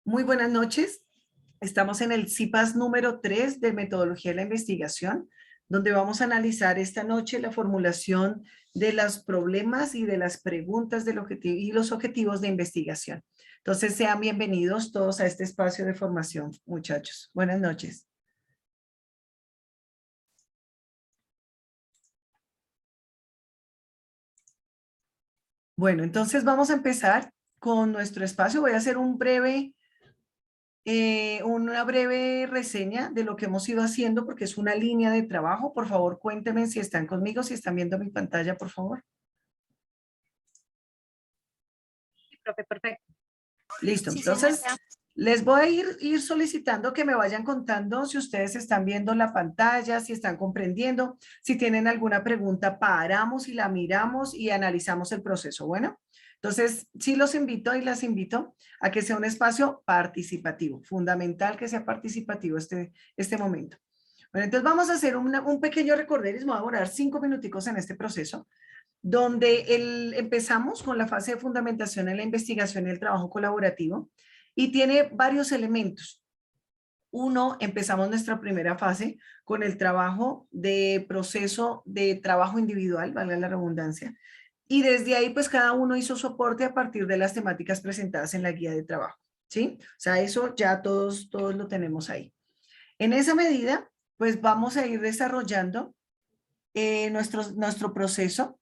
Muy buenas noches. Estamos en el CIPAS número 3 de Metodología de la Investigación, donde vamos a analizar esta noche la formulación de los problemas y de las preguntas y los objetivos de investigación. Entonces, sean bienvenidos todos a este espacio de formación, muchachos. Buenas noches. Bueno, entonces vamos a empezar con nuestro espacio. Voy a hacer una breve reseña de lo que hemos ido haciendo porque es una línea de trabajo. Por favor, cuéntenme si están conmigo, si están viendo mi pantalla, por favor. Sí, profe, perfecto. Listo, Sí, entonces señora. les voy a ir solicitando que me vayan contando si ustedes están viendo la pantalla, si están comprendiendo, si tienen alguna pregunta, paramos y la miramos y analizamos el proceso. Bueno, entonces sí los invito y las invito a que sea un espacio participativo, fundamental que sea participativo este momento. Bueno, entonces vamos a hacer un pequeño recorderis, voy a demorar 5 minuticos en este proceso donde empezamos con la fase de fundamentación en la investigación y el trabajo colaborativo y tiene varios elementos. Uno, empezamos nuestra primera fase con el trabajo de proceso de trabajo individual, valga la redundancia, y desde ahí pues cada uno hizo su aporte a partir de las temáticas presentadas en la guía de trabajo, ¿sí? O sea, eso ya todos lo tenemos ahí. En esa medida, pues vamos a ir desarrollando nuestro proceso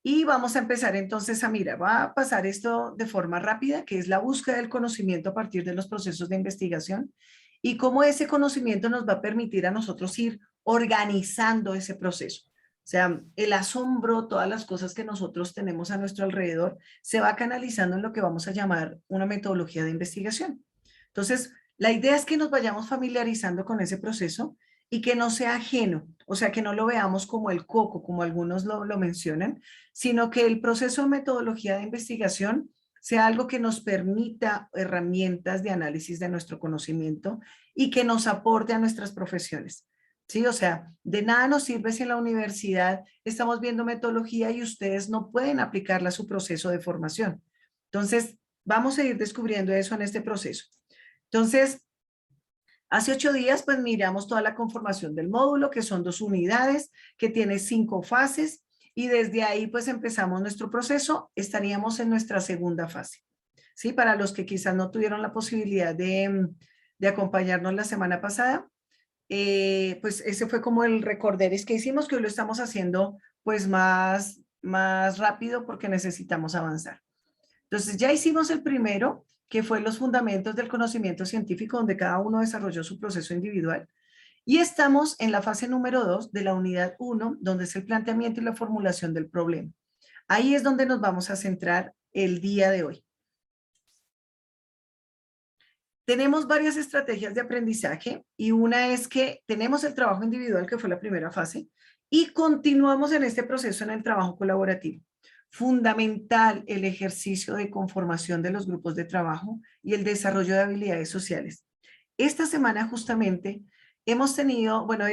y vamos a empezar entonces a mirar, va a pasar esto de forma rápida, que es la búsqueda del conocimiento a partir de los procesos de investigación y cómo ese conocimiento nos va a permitir a nosotros ir organizando ese proceso. O sea, el asombro, todas las cosas que nosotros tenemos a nuestro alrededor, se va canalizando en lo que vamos a llamar una metodología de investigación. Entonces, la idea es que nos vayamos familiarizando con ese proceso y que no sea ajeno, o sea, que no lo veamos como el coco, como algunos lo mencionan, sino que el proceso de metodología de investigación sea algo que nos permita herramientas de análisis de nuestro conocimiento y que nos aporte a nuestras profesiones. Sí, o sea, de nada nos sirve si en la universidad estamos viendo metodología y ustedes no pueden aplicarla a su proceso de formación. Entonces, vamos a ir descubriendo eso en este proceso. Entonces, hace 8 días, pues miramos toda la conformación del módulo, que son 2 unidades, que tiene 5 fases, y desde ahí pues empezamos nuestro proceso, estaríamos en nuestra segunda fase. ¿Sí? Para los que quizás no tuvieron la posibilidad de acompañarnos la semana pasada, pues ese fue como el recorderis que hicimos, que hoy lo estamos haciendo pues más rápido porque necesitamos avanzar. Entonces ya hicimos el primero, que fue los fundamentos del conocimiento científico, donde cada uno desarrolló su proceso individual. Y estamos en la fase número 2 de la unidad 1, donde es el planteamiento y la formulación del problema. Ahí es donde nos vamos a centrar el día de hoy. Tenemos varias estrategias de aprendizaje y una es que tenemos el trabajo individual, que fue la primera fase, y continuamos en este proceso en el trabajo colaborativo. Fundamental el ejercicio de conformación de los grupos de trabajo y el desarrollo de habilidades sociales. Esta semana justamente he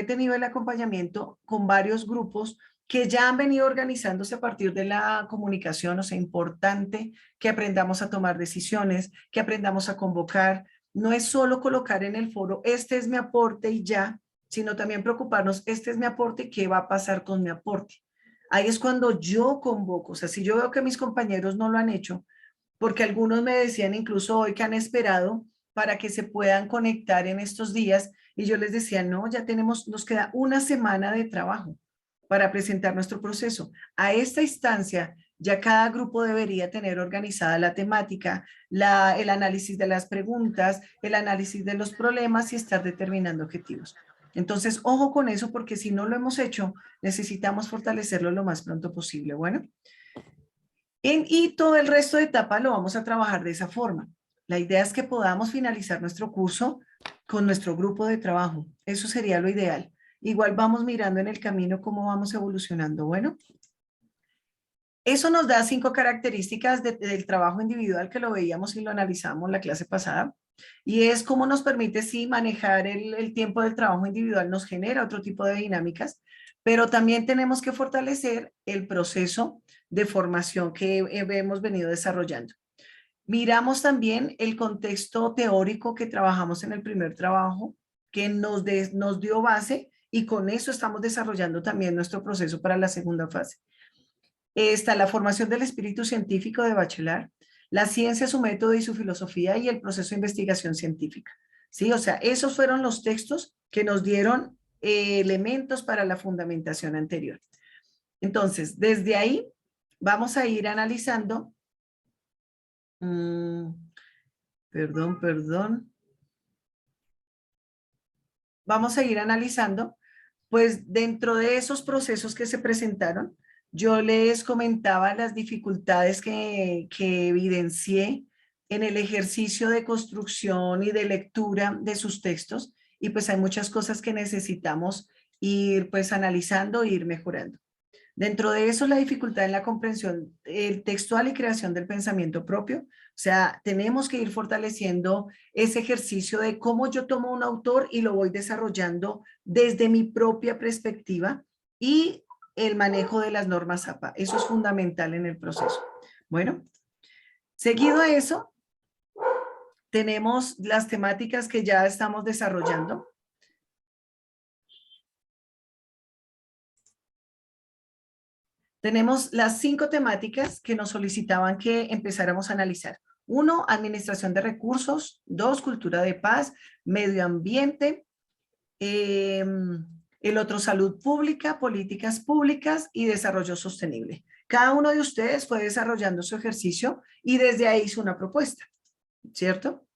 tenido el acompañamiento con varios grupos que ya han venido organizándose a partir de la comunicación, o sea, importante que aprendamos a tomar decisiones, que aprendamos a convocar. No es solo colocar en el foro, este es mi aporte y ya, sino también preocuparnos, este es mi aporte, ¿qué va a pasar con mi aporte? Ahí es cuando yo convoco, o sea, si yo veo que mis compañeros no lo han hecho, porque algunos me decían incluso hoy que han esperado para que se puedan conectar en estos días, y yo les decía, no, ya nos queda una semana de trabajo para presentar nuestro proceso. A esta instancia, ya cada grupo debería tener organizada la temática, el análisis de las preguntas, el análisis de los problemas y estar determinando objetivos. Entonces, ojo con eso, porque si no lo hemos hecho, necesitamos fortalecerlo lo más pronto posible. Bueno, y todo el resto de etapa lo vamos a trabajar de esa forma. La idea es que podamos finalizar nuestro curso con nuestro grupo de trabajo. Eso sería lo ideal. Igual vamos mirando en el camino cómo vamos evolucionando. Bueno, eso nos da 5 características del trabajo individual que lo veíamos y lo analizamos la clase pasada. Y es cómo nos permite, sí, manejar el tiempo del trabajo individual, nos genera otro tipo de dinámicas, pero también tenemos que fortalecer el proceso de formación que hemos venido desarrollando. Miramos también el contexto teórico que trabajamos en el primer trabajo, que nos dio base y con eso estamos desarrollando también nuestro proceso para la segunda fase. Está la formación del espíritu científico de Bachelard, la ciencia, su método y su filosofía y el proceso de investigación científica. ¿Sí? O sea, esos fueron los textos que nos dieron elementos para la fundamentación anterior. Entonces, desde ahí vamos a ir analizando. Perdón. Vamos a ir analizando, pues dentro de esos procesos que se presentaron, yo les comentaba las dificultades que evidencié en el ejercicio de construcción y de lectura de sus textos, y pues hay muchas cosas que necesitamos ir pues analizando e ir mejorando. Dentro de eso, la dificultad en la comprensión textual y creación del pensamiento propio. O sea, tenemos que ir fortaleciendo ese ejercicio de cómo yo tomo un autor y lo voy desarrollando desde mi propia perspectiva y el manejo de las normas APA. Eso es fundamental en el proceso. Bueno, seguido a eso, tenemos las temáticas que ya estamos desarrollando. Tenemos las 5 temáticas que nos solicitaban que empezáramos a analizar. 1, administración de recursos. 2, cultura de paz, medio ambiente. El otro, salud pública, políticas públicas y desarrollo sostenible. Cada uno de ustedes fue desarrollando su ejercicio y desde ahí hizo una propuesta, ¿cierto?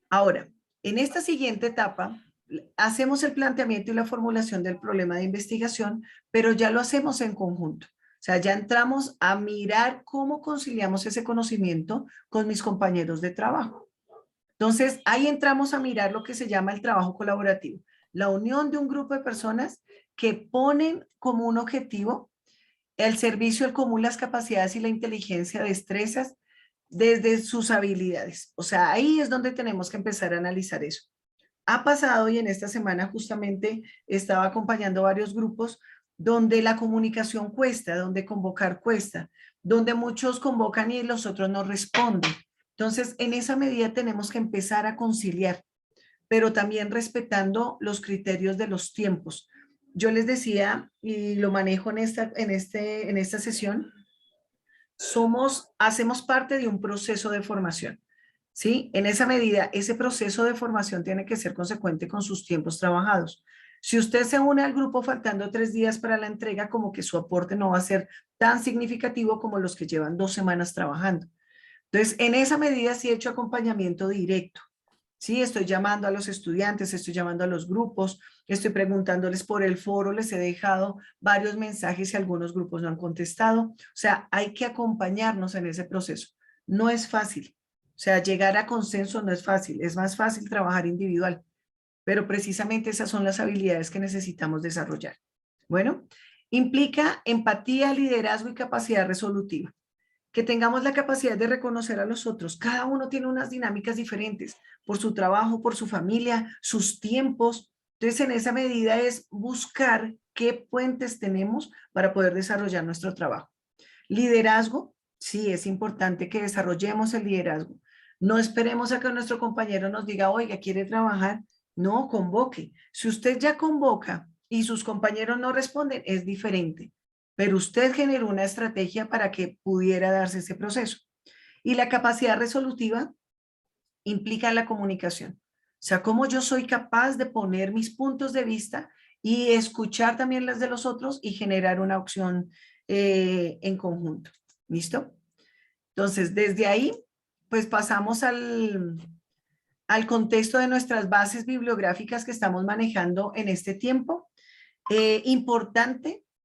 Ahora, en esta siguiente etapa, hacemos el planteamiento y la formulación del problema de investigación, pero ya lo hacemos en conjunto. O sea, ya entramos a mirar cómo conciliamos ese conocimiento con mis compañeros de trabajo. Entonces, ahí entramos a mirar lo que se llama el trabajo colaborativo, la unión de un grupo de personas que ponen como un objetivo el servicio, el común, las capacidades y la inteligencia, destrezas desde sus habilidades. O sea, ahí es donde tenemos que empezar a analizar eso. Ha pasado y en esta semana justamente estaba acompañando varios grupos donde la comunicación cuesta, donde convocar cuesta, donde muchos convocan y los otros no responden. Entonces, en esa medida tenemos que empezar a conciliar, pero también respetando los criterios de los tiempos. Yo les decía, y lo manejo en esta sesión, hacemos parte de un proceso de formación. ¿Sí? En esa medida, ese proceso de formación tiene que ser consecuente con sus tiempos trabajados. Si usted se une al grupo faltando 3 días para la entrega, como que su aporte no va a ser tan significativo como los que llevan 2 semanas trabajando. Entonces, en esa medida sí he hecho acompañamiento directo. Sí, estoy llamando a los estudiantes, estoy llamando a los grupos, estoy preguntándoles por el foro, les he dejado varios mensajes y algunos grupos no han contestado. O sea, hay que acompañarnos en ese proceso. No es fácil. O sea, llegar a consenso no es fácil, es más fácil trabajar individual, pero precisamente esas son las habilidades que necesitamos desarrollar. Bueno, implica empatía, liderazgo y capacidad resolutiva. Que tengamos la capacidad de reconocer a los otros. Cada uno tiene unas dinámicas diferentes por su trabajo, por su familia, sus tiempos. Entonces, en esa medida es buscar qué puentes tenemos para poder desarrollar nuestro trabajo. Liderazgo, sí, es importante que desarrollemos el liderazgo. No esperemos a que nuestro compañero nos diga, oiga, ¿quiere trabajar? No, convoque. Si usted ya convoca y sus compañeros no responden, es diferente. Pero usted generó una estrategia para que pudiera darse ese proceso. Y la capacidad resolutiva implica la comunicación. O sea, cómo yo soy capaz de poner mis puntos de vista y escuchar también las de los otros y generar una opción en conjunto. ¿Listo? Entonces, desde ahí, pues pasamos al contexto de nuestras bases bibliográficas que estamos manejando en este tiempo.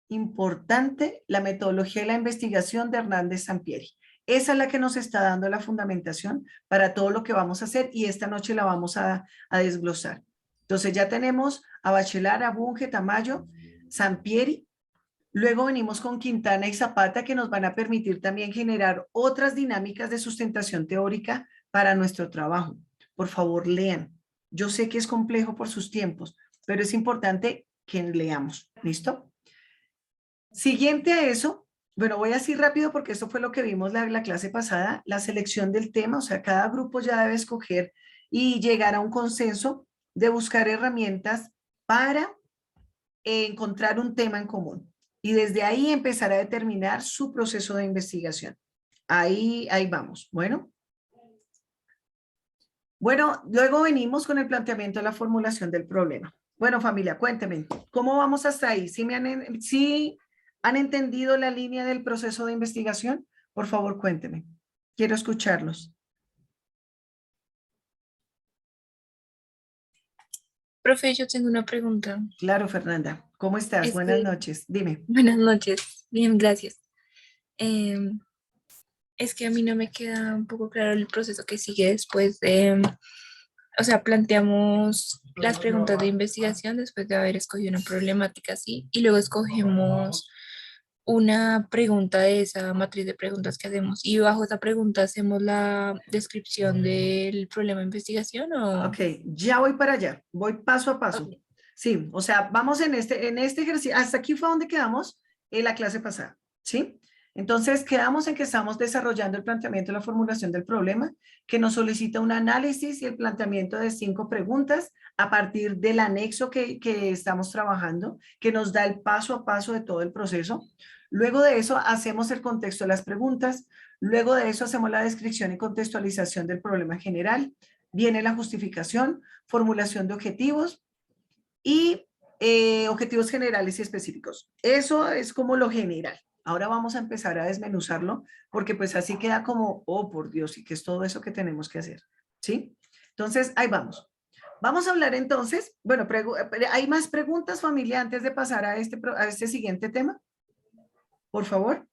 Importante la metodología de la investigación de Hernández Sampieri. Esa es la que nos está dando la fundamentación para todo lo que vamos a hacer y esta noche la vamos a desglosar. Entonces ya tenemos a Bachelard, a Bunge, Tamayo, Sampieri. Luego venimos con Quintana y Zapata que nos van a permitir también generar otras dinámicas de sustentación teórica para nuestro trabajo. Por favor, lean. Yo sé que es complejo por sus tiempos, pero es importante que leamos. ¿Listo? Siguiente a eso, Bueno, voy así rápido porque esto fue lo que vimos la clase pasada, la selección del tema, o sea, cada grupo ya debe escoger y llegar a un consenso de buscar herramientas para encontrar un tema en común y desde ahí empezar a determinar su proceso de investigación. Ahí vamos. Bueno, luego venimos con el planteamiento de la formulación del problema. Bueno, familia, cuéntenme, ¿cómo vamos hasta ahí? ¿Sí han entendido la línea del proceso de investigación? Por favor, cuéntenme. Quiero escucharlos. Profe, yo tengo una pregunta. Claro, Fernanda. ¿Cómo estás? Es Buenas que, noches. Dime. buenas noches. Bien, gracias. Es que a mí no me queda un poco claro el proceso que sigue después de, o sea, planteamos las preguntas de investigación después de haber escogido una problemática así, y luego escogemos una pregunta de esa matriz de preguntas que hacemos, y bajo esa pregunta hacemos la descripción del problema de investigación o... Ok, ya voy para allá. Voy paso a paso. Ok. Sí, o sea, vamos en este ejercicio. Hasta aquí fue donde quedamos en la clase pasada. ¿Sí? Entonces, quedamos en que estamos desarrollando el planteamiento de la formulación del problema, que nos solicita un análisis y el planteamiento de 5 preguntas a partir del anexo que estamos trabajando, que nos da el paso a paso de todo el proceso. Luego de eso, hacemos el contexto de las preguntas. Luego de eso, hacemos la descripción y contextualización del problema general. Viene la justificación, formulación de objetivos y objetivos generales y específicos. Eso es como lo general. Ahora vamos a empezar a desmenuzarlo porque pues así queda como, oh por Dios, y qué es todo eso que tenemos que hacer. ¿Sí? Entonces, ahí vamos. Vamos a hablar entonces, bueno, ¿hay más preguntas, familia, antes de pasar a este siguiente tema? Por favor.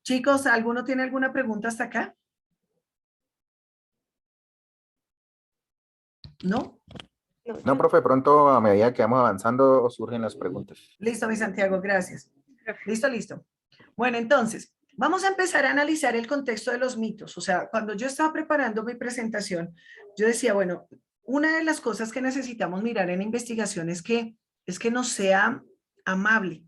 Chicos, ¿alguno tiene alguna pregunta hasta acá? ¿No? No, profe, pronto a medida que vamos avanzando surgen las preguntas. Listo, mi Santiago, gracias. Listo. Bueno, entonces, vamos a empezar a analizar el contexto de los mitos. O sea, cuando yo estaba preparando mi presentación, yo decía, bueno, una de las cosas que necesitamos mirar en investigación es que no sea amable.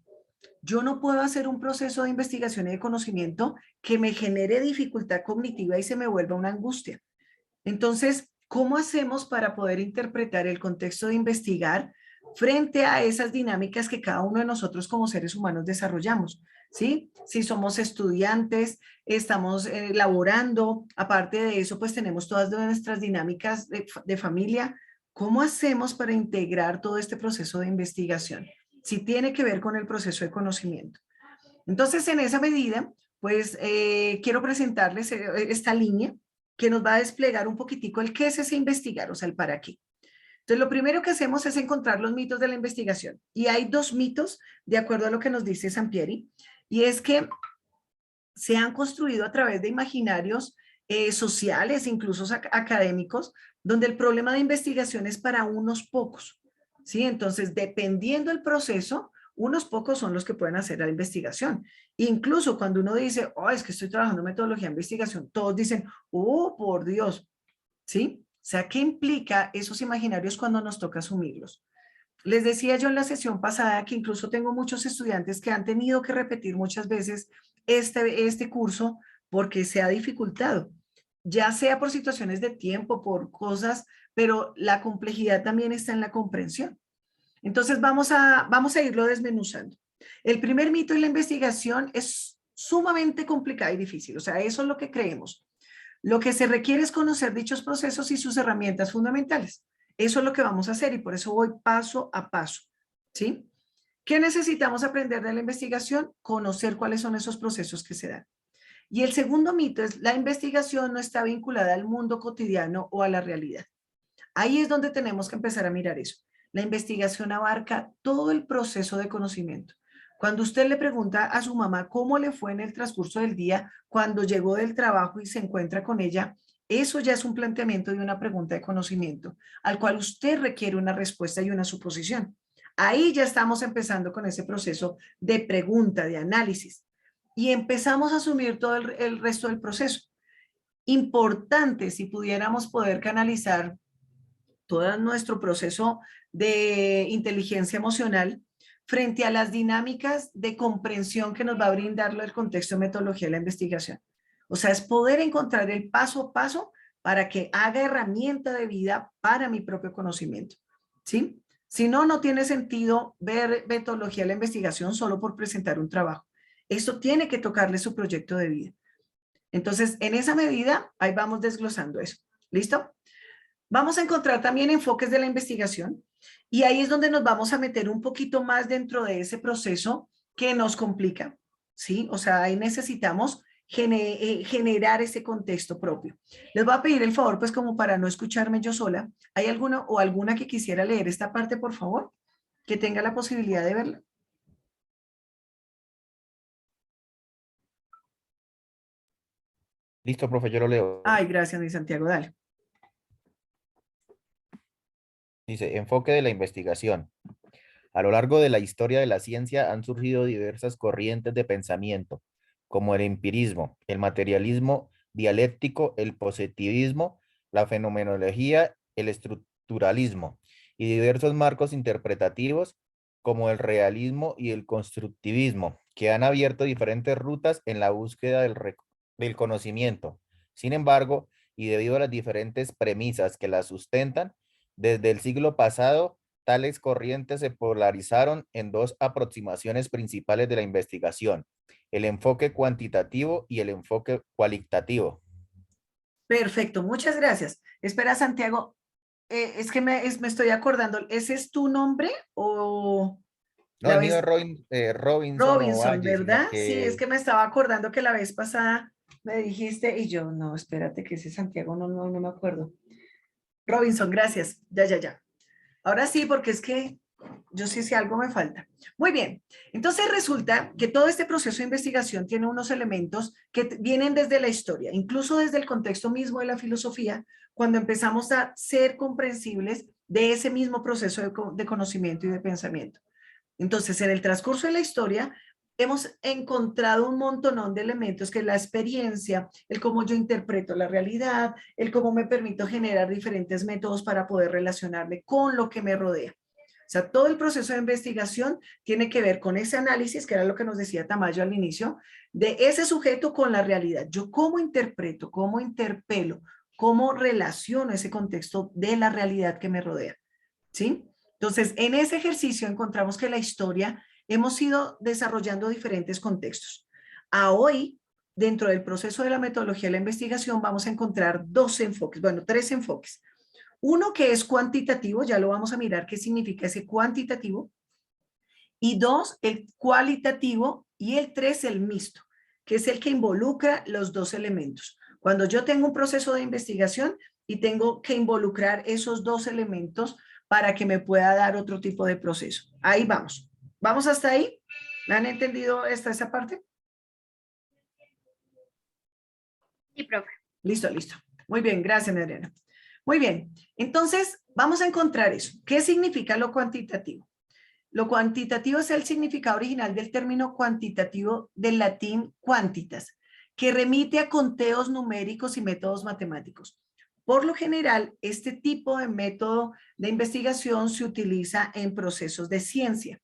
Yo no puedo hacer un proceso de investigación y de conocimiento que me genere dificultad cognitiva y se me vuelva una angustia. Entonces, ¿cómo hacemos para poder interpretar el contexto de investigar frente a esas dinámicas que cada uno de nosotros como seres humanos desarrollamos? ¿Sí? Si somos estudiantes, estamos laborando, aparte de eso, pues tenemos todas nuestras dinámicas de familia. ¿Cómo hacemos para integrar todo este proceso de investigación? Si tiene que ver con el proceso de conocimiento. Entonces, en esa medida, pues quiero presentarles esta línea que nos va a desplegar un poquitico el qué es ese investigar, o sea, el para qué. Entonces, lo primero que hacemos es encontrar los mitos de la investigación. Y hay 2 mitos, de acuerdo a lo que nos dice Sampieri, y es que se han construido a través de imaginarios sociales, incluso académicos, donde el problema de investigación es para unos pocos. ¿Sí? Entonces, dependiendo del proceso, unos pocos son los que pueden hacer la investigación. Incluso cuando uno dice, oh, es que estoy trabajando en metodología de investigación, todos dicen, oh, por Dios. ¿Sí? O sea, ¿qué implica esos imaginarios cuando nos toca asumirlos? Les decía yo en la sesión pasada que incluso tengo muchos estudiantes que han tenido que repetir muchas veces este curso porque se ha dificultado, ya sea por situaciones de tiempo, por cosas, pero la complejidad también está en la comprensión. Entonces vamos a irlo desmenuzando. El primer mito en la investigación es sumamente complicado y difícil, o sea, eso es lo que creemos. Lo que se requiere es conocer dichos procesos y sus herramientas fundamentales. Eso es lo que vamos a hacer y por eso voy paso a paso. ¿Sí? ¿Qué necesitamos aprender de la investigación? Conocer cuáles son esos procesos que se dan. Y el segundo mito es la investigación no está vinculada al mundo cotidiano o a la realidad. Ahí es donde tenemos que empezar a mirar eso. La investigación abarca todo el proceso de conocimiento. Cuando usted le pregunta a su mamá cómo le fue en el transcurso del día, cuando llegó del trabajo y se encuentra con ella, eso ya es un planteamiento de una pregunta de conocimiento, al cual usted requiere una respuesta y una suposición. Ahí ya estamos empezando con ese proceso de pregunta, de análisis, y empezamos a asumir todo el resto del proceso. Importante si pudiéramos poder canalizar todo nuestro proceso de inteligencia emocional frente a las dinámicas de comprensión que nos va a brindar el contexto de metodología de la investigación. O sea, es poder encontrar el paso a paso para que haga herramienta de vida para mi propio conocimiento, ¿sí? Si no, no tiene sentido ver metodología de la investigación solo por presentar un trabajo. Esto tiene que tocarle su proyecto de vida. Entonces, en esa medida, ahí vamos desglosando eso. ¿Listo? Vamos a encontrar también enfoques de la investigación y ahí es donde nos vamos a meter un poquito más dentro de ese proceso que nos complica, ¿sí? O sea, ahí necesitamos generar ese contexto propio. Les voy a pedir el favor, pues como para no escucharme yo sola, ¿hay alguna o alguna que quisiera leer esta parte, por favor? Que tenga la posibilidad de verla. Listo, profe, yo lo leo. Ay, gracias, mi Santiago, dale. Dice, enfoque de la investigación. A lo largo de la historia de la ciencia han surgido diversas corrientes de pensamiento, como el empirismo, el materialismo dialéctico, el positivismo, la fenomenología, el estructuralismo, y diversos marcos interpretativos, como el realismo y el constructivismo, que han abierto diferentes rutas en la búsqueda del conocimiento. Sin embargo, y debido a las diferentes premisas que la sustentan, desde el siglo pasado, tales corrientes se polarizaron en dos aproximaciones principales de la investigación, el enfoque cuantitativo y el enfoque cualitativo. Perfecto, muchas gracias. Espera, Santiago, es que me estoy acordando, ¿ese es tu nombre o No, la el mío es vez Robinson Robinson, Ovalle, sino verdad? Sí, es que que me estaba acordando que la vez pasada me dijiste y yo, no, espérate que ese Santiago, no me acuerdo. Robinson, gracias. Ya. Ahora sí, porque es que yo sí sé algo me falta. Muy bien. Entonces resulta que todo este proceso de investigación tiene unos elementos que vienen desde la historia, incluso desde el contexto mismo de la filosofía, cuando empezamos a ser comprensibles de ese mismo proceso de conocimiento y de pensamiento. Entonces, en el transcurso de la historia, hemos encontrado un montonón de elementos que la experiencia, el cómo yo interpreto la realidad, el cómo me permito generar diferentes métodos para poder relacionarme con lo que me rodea. O sea, todo el proceso de investigación tiene que ver con ese análisis, que era lo que nos decía Tamayo al inicio, de ese sujeto con la realidad. Yo cómo interpreto, cómo interpelo, cómo relaciono ese contexto de la realidad que me rodea. ¿Sí? Entonces, en ese ejercicio encontramos que la historia hemos ido desarrollando diferentes contextos. A hoy, dentro del proceso de la metodología de la investigación, vamos a encontrar dos enfoques, bueno, tres enfoques. Uno que es cuantitativo, ya lo vamos a mirar qué significa ese cuantitativo. Y dos, el cualitativo. Y el tres, el mixto, que es el que involucra los dos elementos. Cuando yo tengo un proceso de investigación y tengo que involucrar esos dos elementos para que me pueda dar otro tipo de proceso. Ahí vamos. ¿Vamos hasta ahí? ¿Me han entendido esa parte? Sí, profe. Listo. Muy bien, gracias, Adriana. Muy bien, entonces vamos a encontrar eso. ¿Qué significa lo cuantitativo? Lo cuantitativo es el significado original del término cuantitativo del latín quantitas, que remite a conteos numéricos y métodos matemáticos. Por lo general, este tipo de método de investigación se utiliza en procesos de ciencia,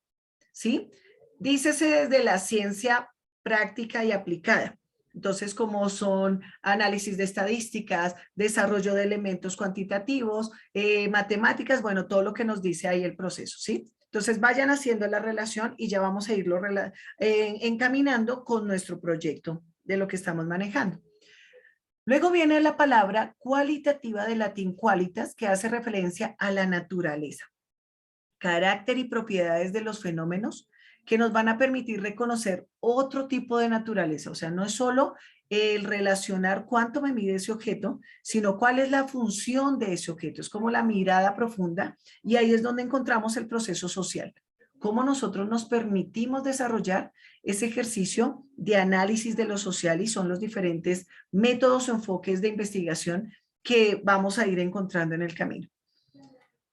¿sí? Dícese desde la ciencia práctica y aplicada. Entonces, como son análisis de estadísticas, desarrollo de elementos cuantitativos, matemáticas, bueno, todo lo que nos dice ahí el proceso, ¿sí? Entonces, vayan haciendo la relación y ya vamos a irlo encaminando con nuestro proyecto de lo que estamos manejando. Luego viene la palabra cualitativa del latín qualitas, que hace referencia a la naturaleza, carácter y propiedades de los fenómenos que nos van a permitir reconocer otro tipo de naturaleza. O sea, no es solo el relacionar cuánto me mide ese objeto, sino cuál es la función de ese objeto. Es como la mirada profunda y ahí es donde encontramos el proceso social. Cómo nosotros nos permitimos desarrollar ese ejercicio de análisis de lo social y son los diferentes métodos o enfoques de investigación que vamos a ir encontrando en el camino.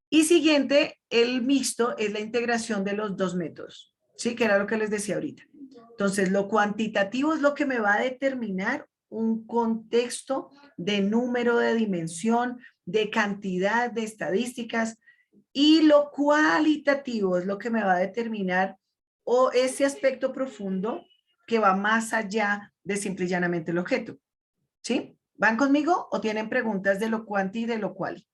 Y siguiente, el mixto es la integración de los dos métodos, ¿sí? Que era lo que les decía ahorita. Entonces, lo cuantitativo es lo que me va a determinar un contexto de número, de dimensión, de cantidad, de estadísticas. Y lo cualitativo es lo que me va a determinar o ese aspecto profundo que va más allá de simple y llanamente el objeto. ¿Sí? ¿Van conmigo o tienen preguntas de lo cuanti y de lo cual?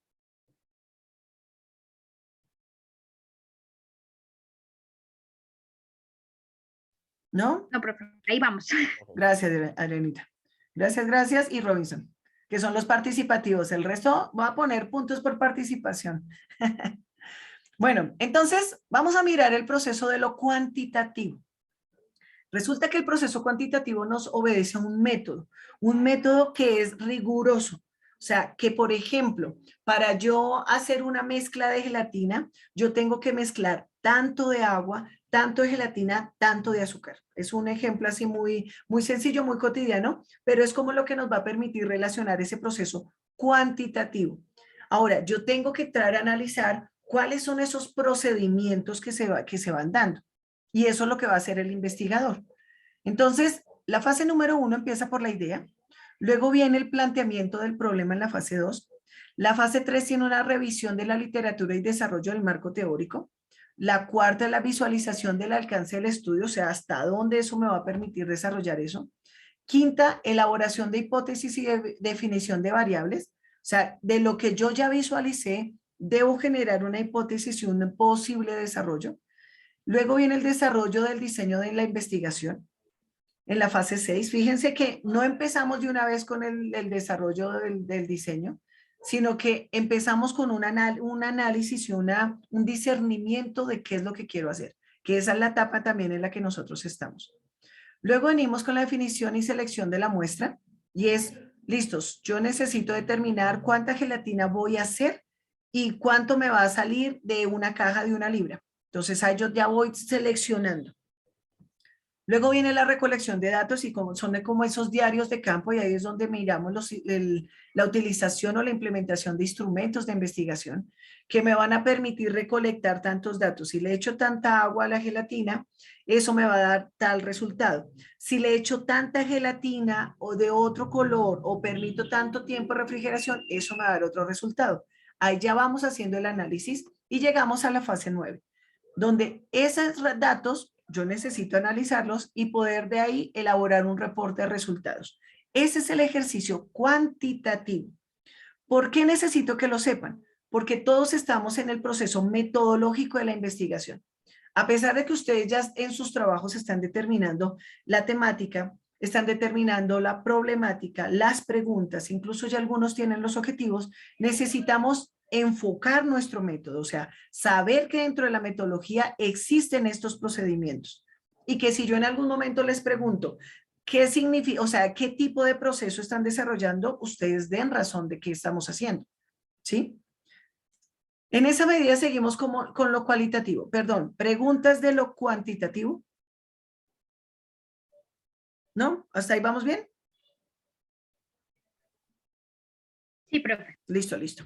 ¿No? No, profe, ahí vamos. Gracias, Arenita. Gracias, gracias. Y Robinson, que son los participativos. El resto va a poner puntos por participación. Bueno, entonces vamos a mirar el proceso de lo cuantitativo. Resulta que el proceso cuantitativo nos obedece a un método que es riguroso. O sea, que por ejemplo, para yo hacer una mezcla de gelatina, yo tengo que mezclar tanto de agua, tanto de gelatina, tanto de azúcar. Es un ejemplo así muy, muy sencillo, muy cotidiano, pero es como lo que nos va a permitir relacionar ese proceso cuantitativo. Ahora, yo tengo que entrar a analizar cuáles son esos procedimientos que se van dando. Y eso es lo que va a hacer el investigador. Entonces, la fase número 1 empieza por la idea, luego viene el planteamiento del problema en la fase 2, la fase 3 tiene una revisión de la literatura y desarrollo del marco teórico, la cuarta es la visualización del alcance del estudio, o sea, hasta dónde eso me va a permitir desarrollar eso. Quinta, elaboración de hipótesis y definición de variables, o sea, de lo que yo ya visualicé, debo generar una hipótesis y un posible desarrollo. Luego viene el desarrollo del diseño de la investigación. En la fase 6, fíjense que no empezamos de una vez con el desarrollo del diseño, sino que empezamos con un análisis y un discernimiento de qué es lo que quiero hacer, que esa es la etapa también en la que nosotros estamos. Luego venimos con la definición y selección de la muestra, y es, listos, yo necesito determinar cuánta gelatina voy a hacer y cuánto me va a salir de una caja de 1 libra. Entonces ahí yo ya voy seleccionando. Luego viene la recolección de datos y son como esos diarios de campo, y ahí es donde miramos la utilización o la implementación de instrumentos de investigación que me van a permitir recolectar tantos datos. Si le echo tanta agua a la gelatina, eso me va a dar tal resultado. Si le echo tanta gelatina o de otro color o permito tanto tiempo de refrigeración, eso me va a dar otro resultado. Ahí ya vamos haciendo el análisis y llegamos a la fase 9, donde esos datos yo necesito analizarlos y poder de ahí elaborar un reporte de resultados. Ese es el ejercicio cuantitativo. ¿Por qué necesito que lo sepan? Porque todos estamos en el proceso metodológico de la investigación. A pesar de que ustedes ya en sus trabajos están determinando la temática, están determinando la problemática, las preguntas, incluso ya algunos tienen los objetivos, necesitamos enfocar nuestro método, o sea, saber que dentro de la metodología existen estos procedimientos y que si yo en algún momento les pregunto qué significa, o sea, qué tipo de proceso están desarrollando, ustedes den razón de qué estamos haciendo, ¿sí? En esa medida seguimos con lo cualitativo. Perdón, ¿preguntas de lo cuantitativo? ¿No? ¿Hasta ahí vamos bien? Sí, profe. Listo, listo.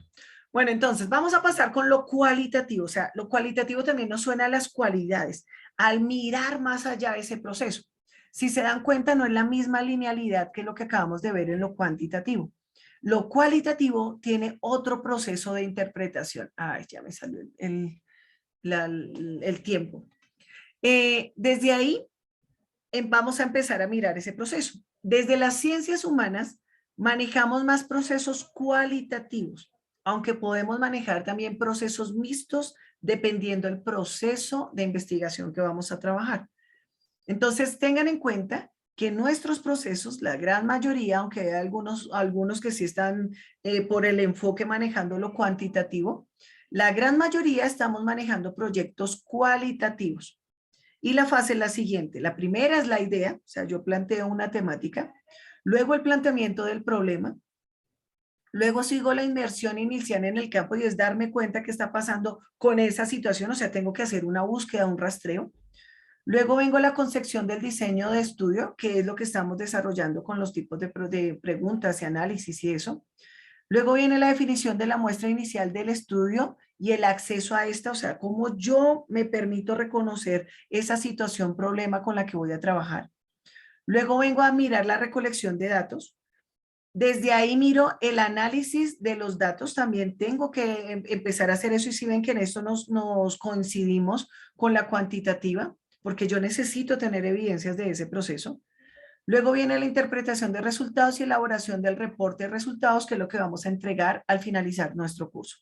Bueno, entonces vamos a pasar con lo cualitativo. O sea, lo cualitativo también nos suena a las cualidades, al mirar más allá de ese proceso. Si se dan cuenta, no es la misma linealidad que lo que acabamos de ver en lo cuantitativo. Lo cualitativo tiene otro proceso de interpretación. Ay, ya me salió el tiempo. Desde ahí vamos a empezar a mirar ese proceso. Desde las ciencias humanas manejamos más procesos cualitativos, aunque podemos manejar también procesos mixtos dependiendo del proceso de investigación que vamos a trabajar. Entonces tengan en cuenta que nuestros procesos, la gran mayoría, aunque hay algunos que sí están por el enfoque manejando lo cuantitativo, la gran mayoría estamos manejando proyectos cualitativos. Y la fase es la siguiente. La primera es la idea, o sea, yo planteo una temática, luego el planteamiento del problema, luego sigo la inmersión inicial en el campo y es darme cuenta qué está pasando con esa situación, o sea, tengo que hacer una búsqueda, un rastreo. Luego vengo a la concepción del diseño de estudio, que es lo que estamos desarrollando con los tipos de preguntas y análisis y eso. Luego viene la definición de la muestra inicial del estudio y el acceso a esta, o sea, cómo yo me permito reconocer esa situación, problema con la que voy a trabajar. Luego vengo a mirar la recolección de datos. Desde ahí miro el análisis de los datos, también tengo que empezar a hacer eso, y si ven que en esto nos coincidimos con la cuantitativa, porque yo necesito tener evidencias de ese proceso. Luego viene la interpretación de resultados y elaboración del reporte de resultados, que es lo que vamos a entregar al finalizar nuestro curso.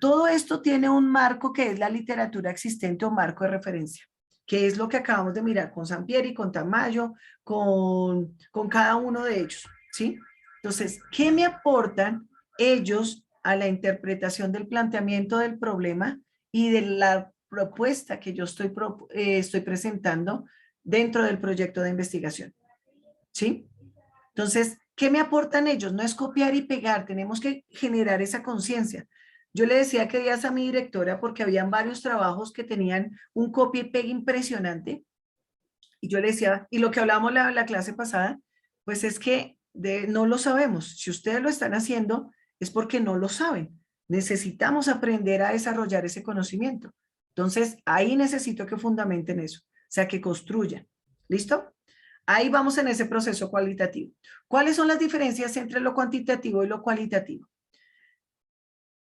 Todo esto tiene un marco que es la literatura existente o marco de referencia, que es lo que acabamos de mirar con Sampieri, con Tamayo, con cada uno de ellos, ¿sí? Entonces, ¿qué me aportan ellos a la interpretación del planteamiento del problema y de la propuesta que yo estoy presentando dentro del proyecto de investigación? ¿Sí? Entonces, ¿qué me aportan ellos? No es copiar y pegar, tenemos que generar esa conciencia. Yo le decía que días a mi directora, porque habían varios trabajos que tenían un copia y pega impresionante, y yo le decía, y lo que hablamos la clase pasada, pues es que no lo sabemos. Si ustedes lo están haciendo, es porque no lo saben. Necesitamos aprender a desarrollar ese conocimiento. Entonces, ahí necesito que fundamenten eso, o sea, que construyan. ¿Listo? Ahí vamos en ese proceso cualitativo. ¿Cuáles son las diferencias entre lo cuantitativo y lo cualitativo?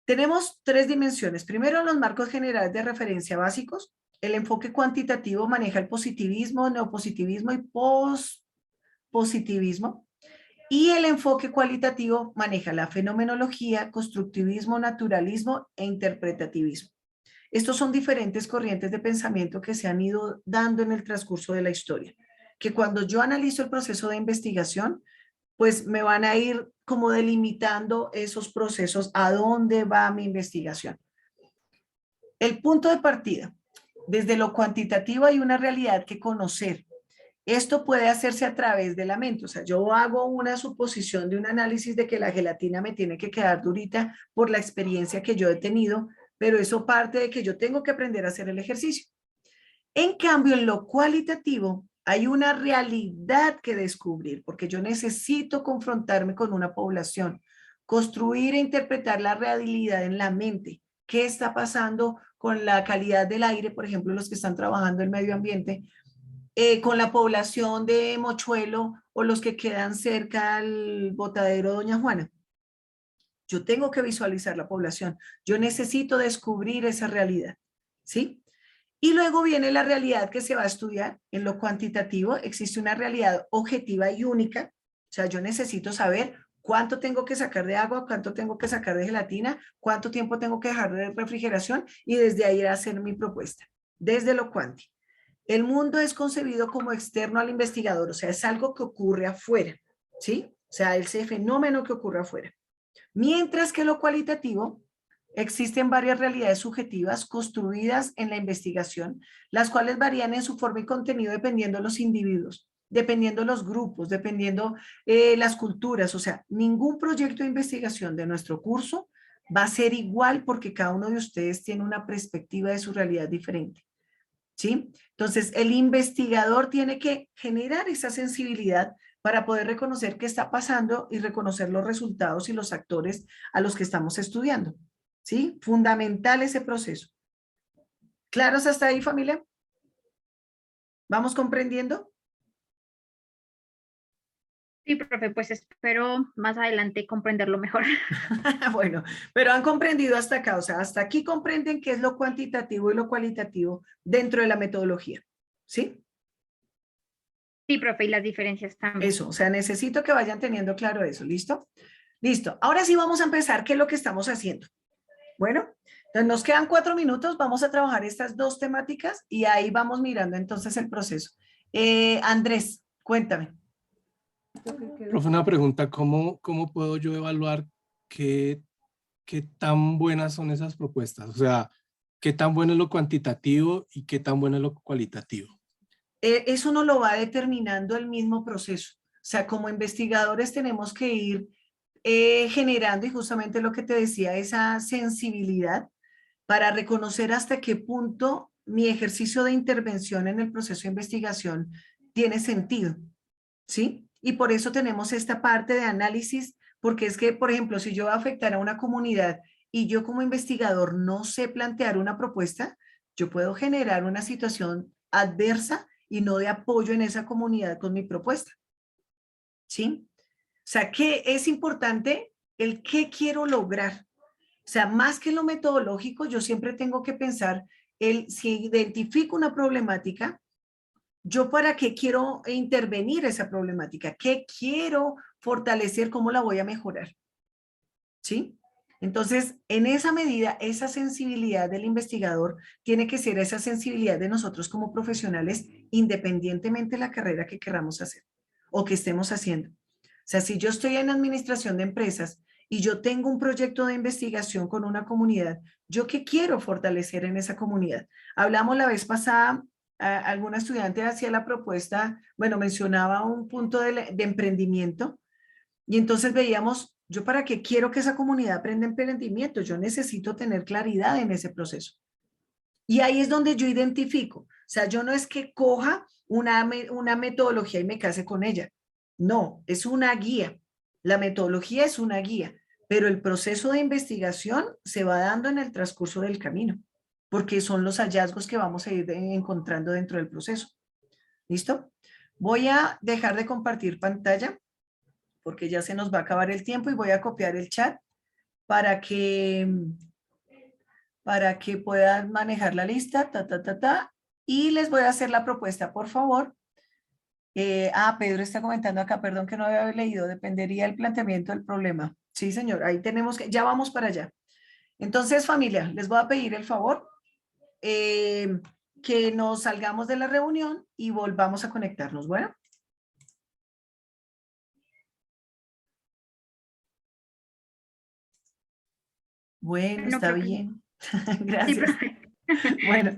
Tenemos tres dimensiones. Primero, los marcos generales de referencia básicos. El enfoque cuantitativo maneja el positivismo, neopositivismo y pospositivismo. Y el enfoque cualitativo maneja la fenomenología, constructivismo, naturalismo e interpretativismo. Estos son diferentes corrientes de pensamiento que se han ido dando en el transcurso de la historia, que cuando yo analizo el proceso de investigación, pues me van a ir como delimitando esos procesos, a dónde va mi investigación. El punto de partida, desde lo cuantitativo hay una realidad que conocer. Esto puede hacerse a través de la mente, o sea, yo hago una suposición de un análisis de que la gelatina me tiene que quedar durita por la experiencia que yo he tenido, pero eso parte de que yo tengo que aprender a hacer el ejercicio. En cambio, en lo cualitativo, hay una realidad que descubrir, porque yo necesito confrontarme con una población, construir e interpretar la realidad en la mente. ¿Qué está pasando con la calidad del aire, por ejemplo, los que están trabajando en medio ambiente, con la población de Mochuelo o los que quedan cerca al botadero Doña Juana? Yo tengo que visualizar la población. Yo necesito descubrir esa realidad, ¿sí? Y luego viene la realidad que se va a estudiar. En lo cuantitativo existe una realidad objetiva y única. O sea, yo necesito saber cuánto tengo que sacar de agua, cuánto tengo que sacar de gelatina, cuánto tiempo tengo que dejar de refrigeración, y desde ahí hacer mi propuesta, desde lo cuanti. El mundo es concebido como externo al investigador, o sea, es algo que ocurre afuera, ¿sí? O sea, ese fenómeno que ocurre afuera. Mientras que lo cualitativo, existen varias realidades subjetivas construidas en la investigación, las cuales varían en su forma y contenido dependiendo de los individuos, dependiendo de los grupos, dependiendo las culturas. O sea, ningún proyecto de investigación de nuestro curso va a ser igual, porque cada uno de ustedes tiene una perspectiva de su realidad diferente, ¿sí? Entonces, el investigador tiene que generar esa sensibilidad para poder reconocer qué está pasando y reconocer los resultados y los actores a los que estamos estudiando, ¿sí? Fundamental ese proceso. ¿Claros hasta ahí, familia? ¿Vamos comprendiendo? Sí, profe, pues espero más adelante comprenderlo mejor. Bueno, pero han comprendido hasta acá, o sea, hasta aquí comprenden qué es lo cuantitativo y lo cualitativo dentro de la metodología, ¿sí? Sí, profe, y las diferencias también. Eso, o sea, necesito que vayan teniendo claro eso, ¿listo? Listo, ahora sí vamos a empezar, ¿qué es lo que estamos haciendo? Bueno, entonces nos quedan 4 minutos, vamos a trabajar estas dos temáticas y ahí vamos mirando entonces el proceso. Andrés, cuéntame. Profe, una pregunta, ¿cómo puedo yo evaluar qué tan buenas son esas propuestas? O sea, ¿qué tan bueno es lo cuantitativo y qué tan bueno es lo cualitativo? Eso nos lo va determinando el mismo proceso. O sea, como investigadores tenemos que ir generando, y justamente lo que te decía, esa sensibilidad para reconocer hasta qué punto mi ejercicio de intervención en el proceso de investigación tiene sentido, ¿sí? Y por eso tenemos esta parte de análisis, porque es que, por ejemplo, si yo voy a afectar a una comunidad y yo como investigador no sé plantear una propuesta, yo puedo generar una situación adversa y no de apoyo en esa comunidad con mi propuesta, ¿sí? sea, que es importante el qué quiero lograr. O sea, más que lo metodológico, yo siempre tengo que pensar si identifico una problemática, yo para qué quiero intervenir esa problemática, qué quiero fortalecer, cómo la voy a mejorar. ¿Sí? Entonces, en esa medida, esa sensibilidad del investigador tiene que ser esa sensibilidad de nosotros como profesionales, independientemente de la carrera que queramos hacer o que estemos haciendo. O sea, si yo estoy en administración de empresas y yo tengo un proyecto de investigación con una comunidad, ¿yo qué quiero fortalecer en esa comunidad? Hablamos la vez pasada, alguna estudiante hacía la propuesta, bueno, mencionaba un punto de emprendimiento y entonces veíamos, yo para qué quiero que esa comunidad aprenda emprendimiento, yo necesito tener claridad en ese proceso. Y ahí es donde yo identifico, o sea, yo no es que coja una metodología y me case con ella, no, es una guía. La metodología es una guía, pero el proceso de investigación se va dando en el transcurso del camino, porque son los hallazgos que vamos a ir encontrando dentro del proceso. ¿Listo? Voy a dejar de compartir pantalla porque ya se nos va a acabar el tiempo y voy a copiar el chat para que, puedan manejar la lista, y les voy a hacer la propuesta, por favor. Pedro está comentando acá, perdón que no había leído, dependería del planteamiento del problema. Sí, señor, ahí tenemos que, ya vamos para allá. Entonces, familia, les voy a pedir el favor que nos salgamos de la reunión y volvamos a conectarnos. Bueno. Bueno, No, está profe. bien. Sí, Gracias. profe. Bueno.